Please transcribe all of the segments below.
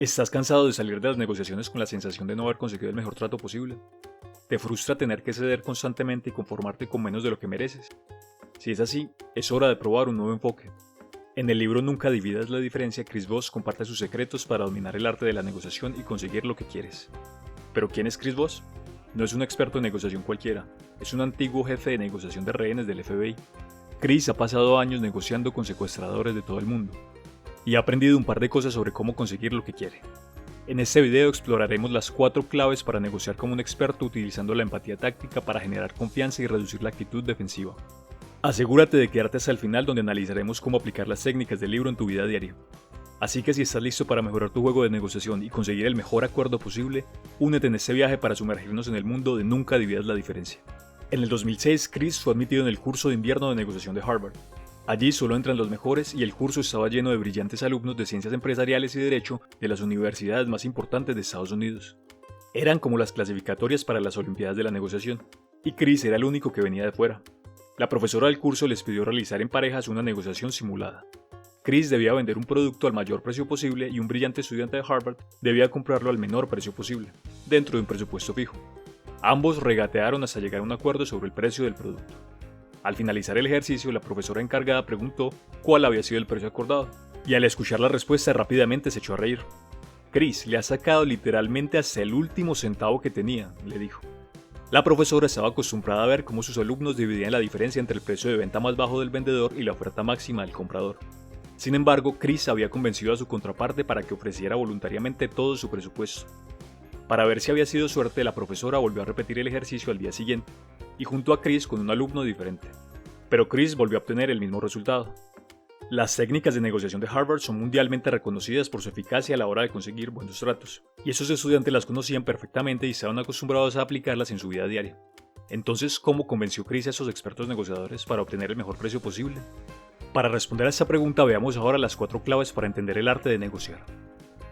¿Estás cansado de salir de las negociaciones con la sensación de no haber conseguido el mejor trato posible? ¿Te frustra tener que ceder constantemente y conformarte con menos de lo que mereces? Si es así, es hora de probar un nuevo enfoque. En el libro Nunca dividas la diferencia, Chris Voss comparte sus secretos para dominar el arte de la negociación y conseguir lo que quieres. ¿Pero quién es Chris Voss? No es un experto en negociación cualquiera, es un antiguo jefe de negociación de rehenes del FBI. Chris ha pasado años negociando con secuestradores de todo el mundo y ha aprendido un par de cosas sobre cómo conseguir lo que quiere. En este video exploraremos las 4 claves para negociar como un experto utilizando la empatía táctica para generar confianza y reducir la actitud defensiva. Asegúrate de quedarte hasta el final donde analizaremos cómo aplicar las técnicas del libro en tu vida diaria. Así que si estás listo para mejorar tu juego de negociación y conseguir el mejor acuerdo posible, únete en este viaje para sumergirnos en el mundo de Nunca dividas la diferencia. En el 2006, Chris fue admitido en el curso de invierno de negociación de Harvard. Allí solo entran los mejores y el curso estaba lleno de brillantes alumnos de ciencias empresariales y derecho de las universidades más importantes de Estados Unidos. Eran como las clasificatorias para las Olimpiadas de la negociación, y Chris era el único que venía de fuera. La profesora del curso les pidió realizar en parejas una negociación simulada. Chris debía vender un producto al mayor precio posible y un brillante estudiante de Harvard debía comprarlo al menor precio posible, dentro de un presupuesto fijo. Ambos regatearon hasta llegar a un acuerdo sobre el precio del producto. Al finalizar el ejercicio, la profesora encargada preguntó cuál había sido el precio acordado, y al escuchar la respuesta rápidamente se echó a reír. Chris le ha sacado literalmente hasta el último centavo que tenía, le dijo. La profesora estaba acostumbrada a ver cómo sus alumnos dividían la diferencia entre el precio de venta más bajo del vendedor y la oferta máxima del comprador. Sin embargo, Chris había convencido a su contraparte para que ofreciera voluntariamente todo su presupuesto. Para ver si había sido suerte, la profesora volvió a repetir el ejercicio al día siguiente, y juntó a Chris con un alumno diferente. Pero Chris volvió a obtener el mismo resultado. Las técnicas de negociación de Harvard son mundialmente reconocidas por su eficacia a la hora de conseguir buenos tratos, y esos estudiantes las conocían perfectamente y estaban acostumbrados a aplicarlas en su vida diaria. Entonces, ¿cómo convenció Chris a esos expertos negociadores para obtener el mejor precio posible? Para responder a esta pregunta, veamos ahora las 4 claves para entender el arte de negociar.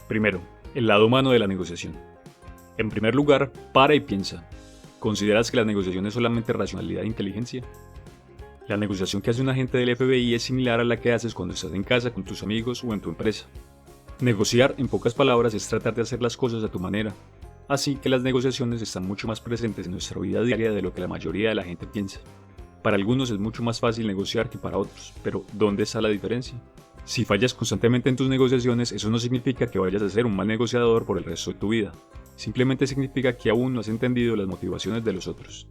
Primero, el lado humano de la negociación. En primer lugar, para y piensa. ¿Consideras que la negociación es solamente racionalidad e inteligencia? La negociación que hace un agente del FBI es similar a la que haces cuando estás en casa con tus amigos o en tu empresa. Negociar, en pocas palabras, es tratar de hacer las cosas a tu manera. Así que las negociaciones están mucho más presentes en nuestra vida diaria de lo que la mayoría de la gente piensa. Para algunos es mucho más fácil negociar que para otros, pero ¿dónde está la diferencia? Si fallas constantemente en tus negociaciones, eso no significa que vayas a ser un mal negociador por el resto de tu vida. Simplemente significa que aún no has entendido las motivaciones de los otros.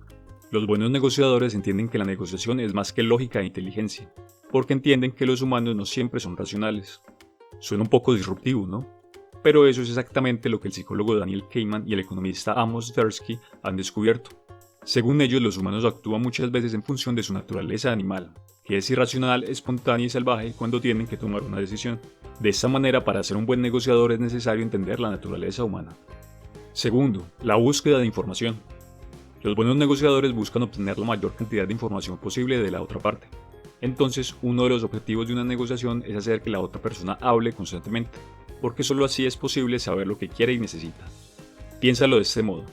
Los buenos negociadores entienden que la negociación es más que lógica e inteligencia, porque entienden que los humanos no siempre son racionales. Suena un poco disruptivo, ¿no? Pero eso es exactamente lo que el psicólogo Daniel Kahneman y el economista Amos Tversky han descubierto. Según ellos, los humanos actúan muchas veces en función de su naturaleza animal, que es irracional, espontánea y salvaje cuando tienen que tomar una decisión. De esta manera, para ser un buen negociador es necesario entender la naturaleza humana. Segundo, la búsqueda de información. Los buenos negociadores buscan obtener la mayor cantidad de información posible de la otra parte. Entonces, uno de los objetivos de una negociación es hacer que la otra persona hable constantemente, porque solo así es posible saber lo que quiere y necesita. Piénsalo de este modo.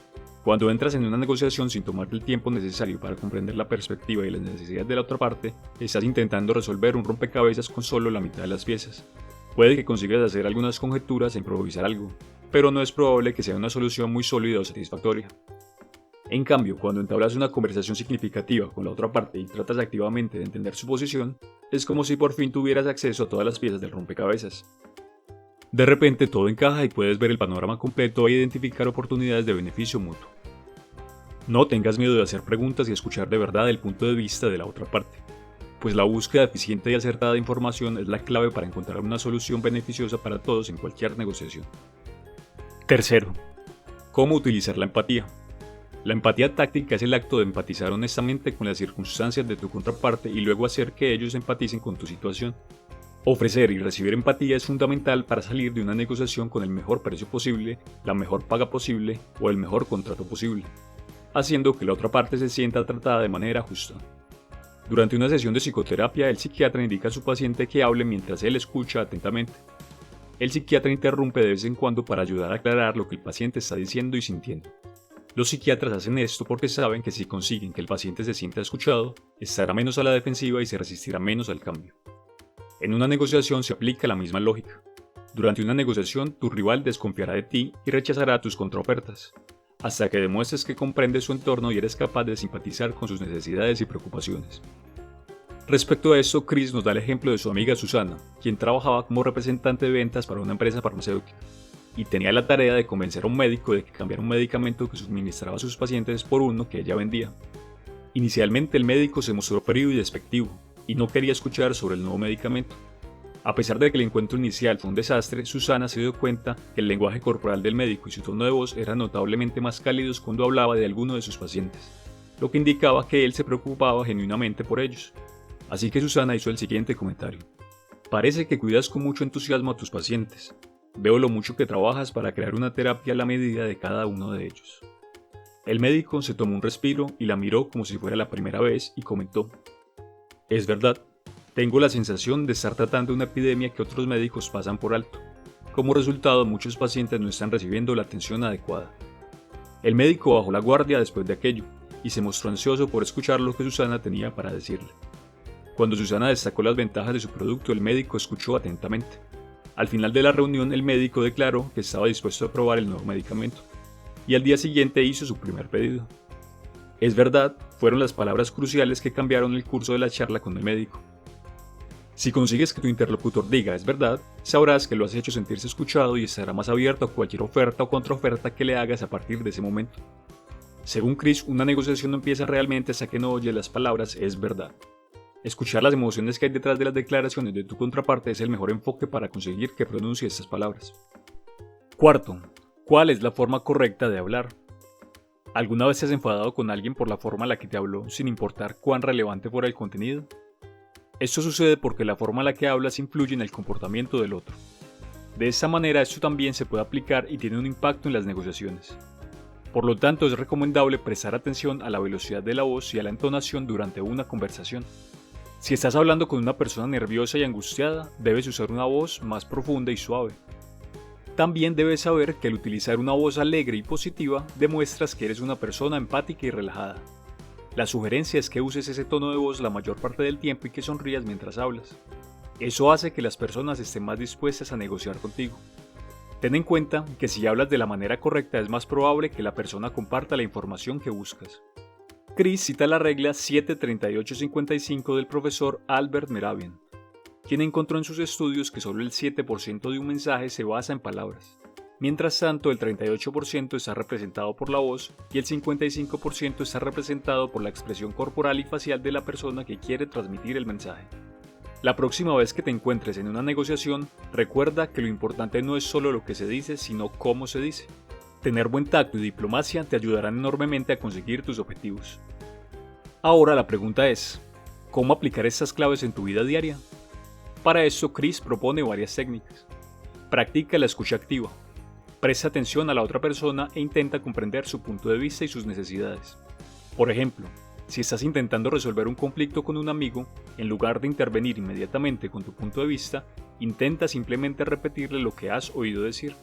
Cuando entras en una negociación sin tomarte el tiempo necesario para comprender la perspectiva y las necesidades de la otra parte, estás intentando resolver un rompecabezas con solo la mitad de las piezas. Puede que consigas hacer algunas conjeturas e improvisar algo, pero no es probable que sea una solución muy sólida o satisfactoria. En cambio, cuando entablas una conversación significativa con la otra parte y tratas activamente de entender su posición, es como si por fin tuvieras acceso a todas las piezas del rompecabezas. De repente todo encaja y puedes ver el panorama completo e identificar oportunidades de beneficio mutuo. No tengas miedo de hacer preguntas y escuchar de verdad el punto de vista de la otra parte, pues la búsqueda eficiente y acertada de información es la clave para encontrar una solución beneficiosa para todos en cualquier negociación. Tercero, ¿cómo utilizar la empatía? La empatía táctica es el acto de empatizar honestamente con las circunstancias de tu contraparte y luego hacer que ellos empaticen con tu situación. Ofrecer y recibir empatía es fundamental para salir de una negociación con el mejor precio posible, la mejor paga posible o el mejor contrato posible, haciendo que la otra parte se sienta tratada de manera justa. Durante una sesión de psicoterapia, el psiquiatra indica a su paciente que hable mientras él escucha atentamente. El psiquiatra interrumpe de vez en cuando para ayudar a aclarar lo que el paciente está diciendo y sintiendo. Los psiquiatras hacen esto porque saben que si consiguen que el paciente se sienta escuchado, estará menos a la defensiva y se resistirá menos al cambio. En una negociación se aplica la misma lógica. Durante una negociación, tu rival desconfiará de ti y rechazará tus contraofertas, hasta que demuestres que comprendes su entorno y eres capaz de simpatizar con sus necesidades y preocupaciones. Respecto a esto, Chris nos da el ejemplo de su amiga Susana, quien trabajaba como representante de ventas para una empresa farmacéutica, y tenía la tarea de convencer a un médico de que cambiara un medicamento que suministraba a sus pacientes por uno que ella vendía. Inicialmente el médico se mostró frío y despectivo, y no quería escuchar sobre el nuevo medicamento. A pesar de que el encuentro inicial fue un desastre, Susana se dio cuenta que el lenguaje corporal del médico y su tono de voz eran notablemente más cálidos cuando hablaba de alguno de sus pacientes, lo que indicaba que él se preocupaba genuinamente por ellos. Así que Susana hizo el siguiente comentario: parece que cuidas con mucho entusiasmo a tus pacientes. Veo lo mucho que trabajas para crear una terapia a la medida de cada uno de ellos. El médico se tomó un respiro y la miró como si fuera la primera vez y comentó: es verdad. Tengo la sensación de estar tratando una epidemia que otros médicos pasan por alto. Como resultado, muchos pacientes no están recibiendo la atención adecuada. El médico bajó la guardia después de aquello y se mostró ansioso por escuchar lo que Susana tenía para decirle. Cuando Susana destacó las ventajas de su producto, el médico escuchó atentamente. Al final de la reunión, el médico declaró que estaba dispuesto a probar el nuevo medicamento, y al día siguiente hizo su primer pedido. Es verdad, fueron las palabras cruciales que cambiaron el curso de la charla con el médico. Si consigues que tu interlocutor diga es verdad, sabrás que lo has hecho sentirse escuchado y estará más abierto a cualquier oferta o contraoferta que le hagas a partir de ese momento. Según Chris, una negociación no empieza realmente hasta que no oyes las palabras es verdad. Escuchar las emociones que hay detrás de las declaraciones de tu contraparte es el mejor enfoque para conseguir que pronuncie estas palabras. Cuarto, ¿cuál es la forma correcta de hablar? ¿Alguna vez te has enfadado con alguien por la forma en la que te habló, sin importar cuán relevante fuera el contenido? Esto sucede porque la forma en la que hablas influye en el comportamiento del otro. De esta manera, esto también se puede aplicar y tiene un impacto en las negociaciones. Por lo tanto, es recomendable prestar atención a la velocidad de la voz y a la entonación durante una conversación. Si estás hablando con una persona nerviosa y angustiada, debes usar una voz más profunda y suave. También debes saber que al utilizar una voz alegre y positiva, demuestras que eres una persona empática y relajada. La sugerencia es que uses ese tono de voz la mayor parte del tiempo y que sonrías mientras hablas. Eso hace que las personas estén más dispuestas a negociar contigo. Ten en cuenta que si hablas de la manera correcta es más probable que la persona comparta la información que buscas. Chris cita la regla 73855 del profesor Albert Mehrabian, quien encontró en sus estudios que solo el 7% de un mensaje se basa en palabras. Mientras tanto, el 38% está representado por la voz y el 55% está representado por la expresión corporal y facial de la persona que quiere transmitir el mensaje. La próxima vez que te encuentres en una negociación, recuerda que lo importante no es solo lo que se dice, sino cómo se dice. Tener buen tacto y diplomacia te ayudarán enormemente a conseguir tus objetivos. Ahora la pregunta es, ¿cómo aplicar estas claves en tu vida diaria? Para esto, Chris propone varias técnicas. Practica la escucha activa. Presta atención a la otra persona e intenta comprender su punto de vista y sus necesidades. Por ejemplo, si estás intentando resolver un conflicto con un amigo, en lugar de intervenir inmediatamente con tu punto de vista, intenta simplemente repetirle lo que has oído decir.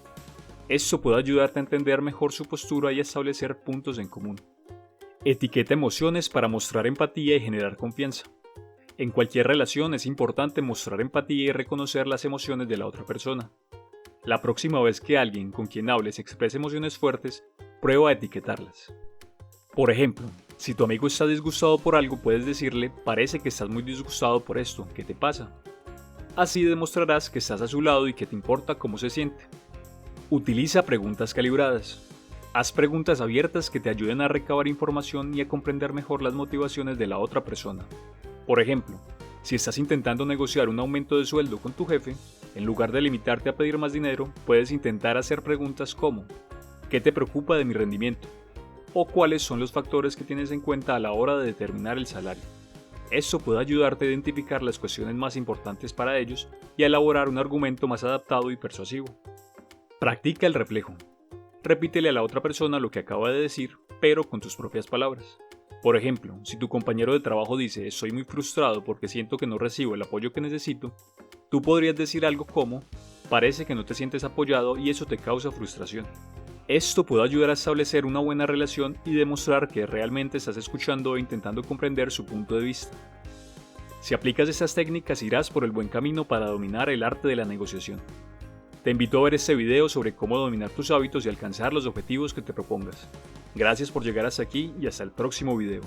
Esto puede ayudarte a entender mejor su postura y a establecer puntos en común. Etiqueta emociones para mostrar empatía y generar confianza. En cualquier relación es importante mostrar empatía y reconocer las emociones de la otra persona. La próxima vez que alguien con quien hables exprese emociones fuertes, prueba a etiquetarlas. Por ejemplo, si tu amigo está disgustado por algo, puedes decirle: parece que estás muy disgustado por esto, ¿qué te pasa? Así demostrarás que estás a su lado y que te importa cómo se siente. Utiliza preguntas calibradas. Haz preguntas abiertas que te ayuden a recabar información y a comprender mejor las motivaciones de la otra persona. Por ejemplo, si estás intentando negociar un aumento de sueldo con tu jefe, en lugar de limitarte a pedir más dinero, puedes intentar hacer preguntas como: ¿qué te preocupa de mi rendimiento? O ¿cuáles son los factores que tienes en cuenta a la hora de determinar el salario? Esto puede ayudarte a identificar las cuestiones más importantes para ellos y a elaborar un argumento más adaptado y persuasivo. Practica el reflejo. Repítele a la otra persona lo que acaba de decir, pero con tus propias palabras. Por ejemplo, si tu compañero de trabajo dice: estoy muy frustrado porque siento que no recibo el apoyo que necesito, tú podrías decir algo como: parece que no te sientes apoyado y eso te causa frustración. Esto puede ayudar a establecer una buena relación y demostrar que realmente estás escuchando e intentando comprender su punto de vista. Si aplicas estas técnicas, irás por el buen camino para dominar el arte de la negociación. Te invito a ver este video sobre cómo dominar tus hábitos y alcanzar los objetivos que te propongas. Gracias por llegar hasta aquí y hasta el próximo video.